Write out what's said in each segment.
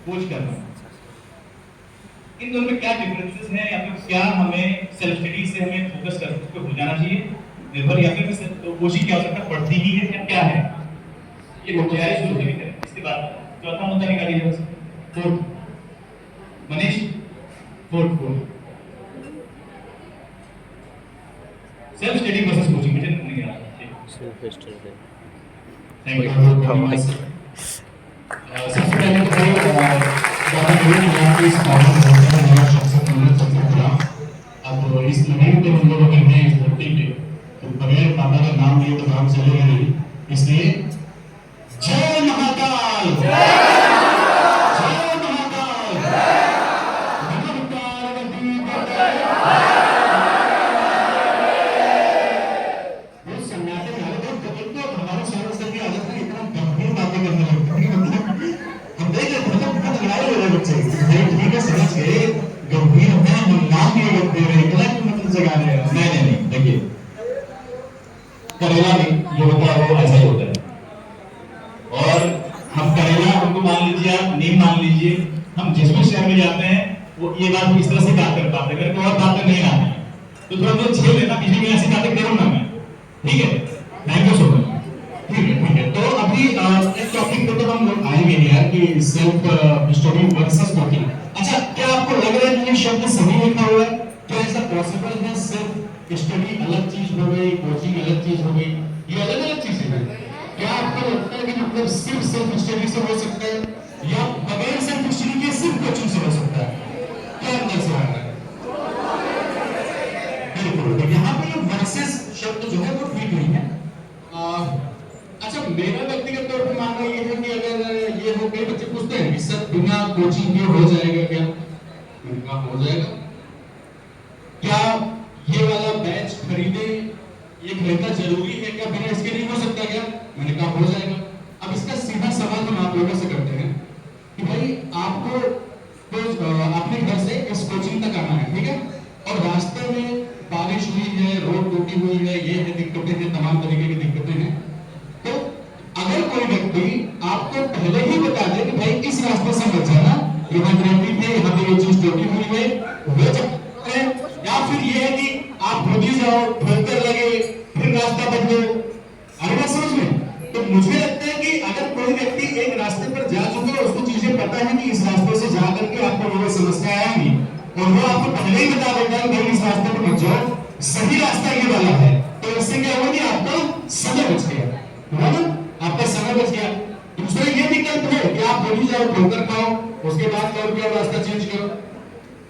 खोज करना, इन दोनों में क्या डिफरेंसेस हैं, या फिर क्या हमें सेल्फ स्टडी से हमें फोकस कर उस पर हो जाना चाहिए निर्भर, या फिर तो कोचिंग की आवश्यकता पड़ती ही है या क्या है? ये तैयारी शुरू करें, इसके बाद चौथा मुद्दा निकालिए जरा सा। Fourth Manish, fourth fourth self study versus coaching, मुझे नहीं आ रहा। Self study. Thank you very much. सबसे पहले तो ज़्यादा लोग यहाँ पे इस कॉमन होता है मेरा शख्सियत नॉलेज सबसे खिलाफ। अब इस नवीन पे हम लोग अगर हैं इस धरती पे, तो बगैर बाबा का नाम लिए तो काम चलेगा नहीं, इसलिए जय महाकाल, जय महाकाल, नमः पार्वती पतये। वो सन्यासी हमारे बहुत कबीर को हमारे शहर से भी आदत है, इतना गंभीर बातें करने लगते हैं, हम देख रहे थे बहुत लड़ाई हो रहे बच्चे, ठीक है समझ गए, गंभीर है, हम नाम ये लोग दे रहे हैं, गलत मतलब जगा रहे हैं। नहीं, देखिए करेला नहीं जो होता है वो ऐसा ही होता है, और हम करेला हमको मान लीजिए, आप नीम मान लीजिए, हम जिस भी शहर में जाते हैं वो ये बात इस तरह से बात कर पाते, अगर कोई और बातें नहीं आती है तो थोड़ा बहुत झेल लेना, बीच में ऐसी बातें करूंगा मैं, ठीक है? Thank you so much. ठीक है, तो अभी इस टॉपिक पे तो हम लोग आएंगे यार कि सेल्फ स्टडी वर्सेस कोचिंग। अच्छा, क्या आपको लग रहा है कि ये शब्द सही लिखा हुआ है? क्या ऐसा पॉसिबल है सेल्फ स्टडी अलग चीज हो गई, कोचिंग अलग चीज हो गई, ये अलग अलग चीजें हैं? क्या आपको लगता है कि मतलब सिर्फ सेल्फ स्टडी से हो सकता है या बगैर सेल्फ स्टडी के सिर्फ कोचिंग से हो सकता है? क्या अंदर से आ रहा है? बिल्कुल, तो यहाँ पे ये वर्सेस शब्द जो है वो ठीक नहीं है। अच्छा, मेरा व्यक्तिगत तौर पर मानना ये है कि अगर ये हो, कई बच्चे पूछते हैं कि सर बिना कोचिंग के हो जाएगा क्या? मैंने कहा हो जाएगा। क्या ये वाला बैच खरीदे, ये खरीदना जरूरी है क्या? बिना इसके नहीं हो सकता क्या? मैंने कहा हो जाएगा। अब इसका सीधा सवाल हम आप लोगों से करते हैं कि भाई आपको तो अपने घर से इस कोचिंग तक आना है, ठीक है, और रास्ते में बारिश हुई है, रोड टूटी हुई है, ये है दिक्कतें हैं, तमाम तरीके की दिक्कतें हैं, तो अगर कोई व्यक्ति आपको पहले ही बता दे कि भाई इस रास्ते से मत जाना, यहाँ ट्रैफिक है, यहाँ पे ये चीज टूटी हुई है, वो चक्कर है, या फिर ये है कि आप खुद ही जाओ, ठोकर लगे, फिर रास्ता बदलो, अरे बात समझ में? तो मुझे लगता है कि अगर कोई व्यक्ति एक रास्ते पर जा चुका है, उसको चीजें पता है कि इस रास्ते से जा करके आपको ये समस्या आएगी, और वो आपको पहले ही बता देता है कि इस रास्ते पर मत जाओ, सही रास्ता ये वाला है, तो इससे क्या होगा कि आपका समय बच गया, है ना? आपका समय बच गया। दूसरा ये विकल्प है कि आप खुद ही जाओ, ठोकर खाओ, उसके बाद क्या किया, रास्ता चेंज करो।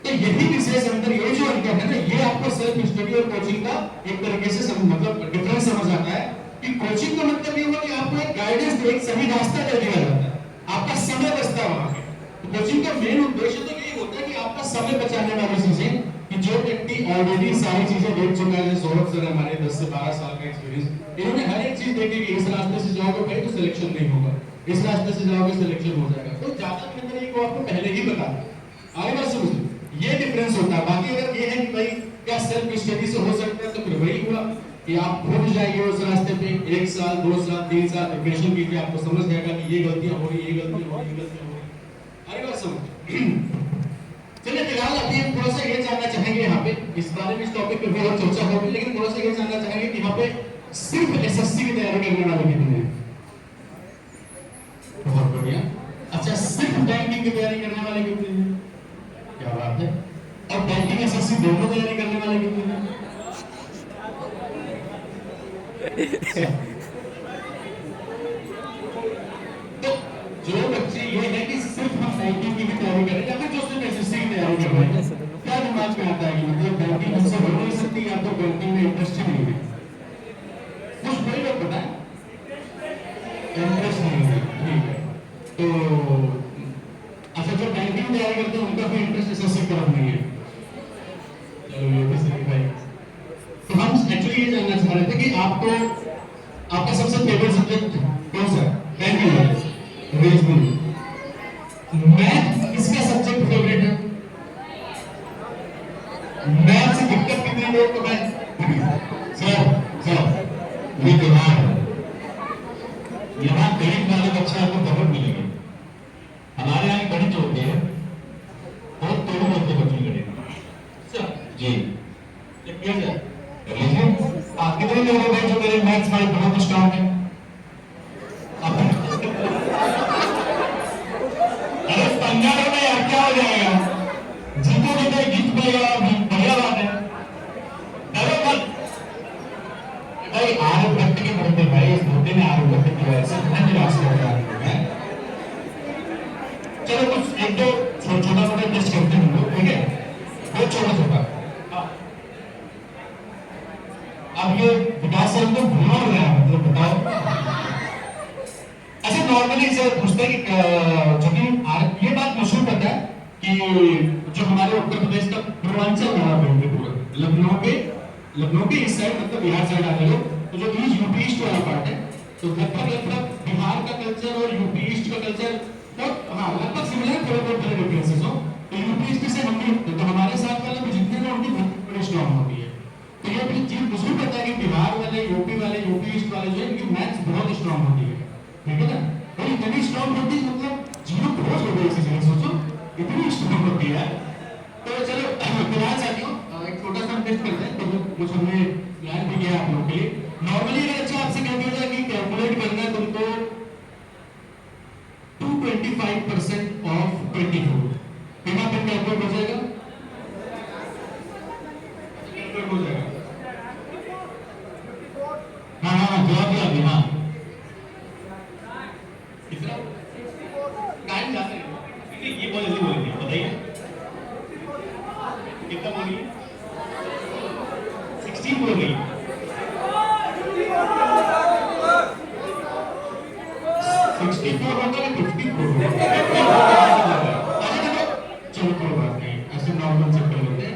तो यही विशेष अंतर, ये जो अंतर है ना, ये आपको सेल्फ स्टडी और कोचिंग का एक तरीके से मतलब डिफरेंस समझ आता है कि कोचिंग का मतलब ये हुआ कि आपको एक गाइडेंस, एक सही रास्ता दे दिया जाता है, आपका समय बचता है वहां पे। तो कोचिंग का मेन उद्देश्य तो यही होता है कि आपका समय बचाने वाली चीजें, कि जो व्यक्ति ऑलरेडी सारी चीजें देख चुका है, सौरभ सर हमारे 10 से 12 साल का एक्सपीरियंस, इन्होंने हर एक चीज देखी कि इस रास्ते से जाओगे भाई तो सिलेक्शन नहीं होगा, इस रास्ते से जाओगे सिलेक्शन हो जाएगा, तो ज्यादा बेहतर है को आपको पहले ही बता दें। आगे बात समझ, ये डिफरेंस होता है। बाकी अगर ये है कि भाई क्या सेल्फ स्टडी से हो सकता है, तो फिर वही हुआ कि आप खुद जाइए उस रास्ते पे, 1 साल 2 साल 3 साल प्रिपरेशन कीजिए, आपको समझ जाएगा कि ये गलतियां हो रही, ये गलतियां हो रही, ये गलतियां हो रही। अरे बात समझ। चलिए फिलहाल अभी हम थोड़ा सा ये जानना चाहेंगे यहाँ पे, इस बारे में इस टॉपिक पे भी और चर्चा होगी, लेकिन थोड़ा सा ये जानना चाहेंगे कि यहाँ पे सिर्फ एसएससी की तैयारी करने वाले कितने हैं? बहुत बढ़िया। अच्छा, सिर्फ बैंकिंग की तैयारी करने वाले कितने हैं? क्या बात है। और बैंकिंग एसएससी दोनों तैयारी करने वाले कितने हैं? तो जो बच्चे ये है कि सिर्फ हम बैंकिंग की भी तैयारी करें या फिर जो सिर्फ एसएससी की तैयारी कर रहे हैं, क्या दिमाग में आता है कि मतलब बैंकिंग हमसे हो नहीं सकती, या तो बैंकिंग में इंटरेस्ट ही नहीं है? कुछ कोई लोग बताएं इंटरेस्ट नहीं है, ठीक है। तो अच्छा, जो बैंकिंग तैयारी करते हैं उनका भी इंटरेस्ट एसएससी की तरफ नहीं है, चलो ये भी सही भाई। तो हम एक्चुअली ये जानना चाह रहे थे कि आपको आपका सबसे फेवरेट सब्जेक्ट कौन सा है? बैंकिंग है, रीजनिंग, मैथ किसका सब्जेक्ट फेवरेट है? मैथ से दिक्कत कितनी लोग को मैं सर ये बिहार है, यहाँ गणित वाले बच्चे आपको बहुत मिलेंगे, हमारे यहाँ गणित होते कंगारू में यार क्या हो जाएगा, जीतोगे तो जीत पाएगा, बढ़िया बात है, डरो मत भाई। आरोप व्यक्त के बंदे भाई, इस मुद्दे में आरोप व्यक्त की वजह से मैं निराश हो गया है। चलो कुछ एक दो छोटा मोटा टेस्ट करते हैं हम लोग, ठीक है, बहुत छोटा छोटा। अब ये विकास सर तो भूल रहे हैं, मतलब बताओ। अच्छा नॉर्मली से पूछते हैं कि जो कि ये बात मशहूर पता है कि जो हमारे उत्तर प्रदेश का पूर्वांचल रहा है पूरा, लखनऊ के इस साइड मतलब बिहार साइड आने लोग, तो जो यूपी ईस्ट वाला पार्ट है, तो लगभग बिहार का कल्चर और यूपी ईस्ट का कल्चर हाँ लगभग सिमिलर, थोड़े बहुत थोड़े डिफरेंसेस हो। तो यूपी ईस्ट से हम तो हमारे साथ वाले भी जितने लोग उनकी बड़ी स्ट्रॉन्ग होती है। तो ये भी चीज मशहूर पता है कि बिहार वाले, यूपी ईस्ट वाले जो है इनकी मैथ्स बहुत स्ट्रॉन्ग होती है, ठीक है ना। और इतनी स्ट्रॉन्ग होती है मतलब जीरो खोज हो गई इसी जगह, सोचो इतनी स्ट्रॉन्ग होती है। तो चलो फिलहाल साथियों एक छोटा सा टेस्ट करते हैं, तो कुछ हमने प्लान भी किया आप लोगों के लिए। नॉर्मली अगर अच्छा आपसे कह दिया जाए कि कैलकुलेट करना है तुमको 225% ऑफ 24, बिना पेन कैलकुलेट हो जाएगा, कैलकुलेट हो जाएगा। हाँ हाँ जवाब दिया अभी, हाँ कितना टाइम जाते हैं, ये बहुत जल्दी बोलेंगे, बताइए कितना बोलिए, 16 बोल रही 64 होता है 54 चलो कोई बात नहीं, ऐसे नॉर्मल चक्कर होते हैं।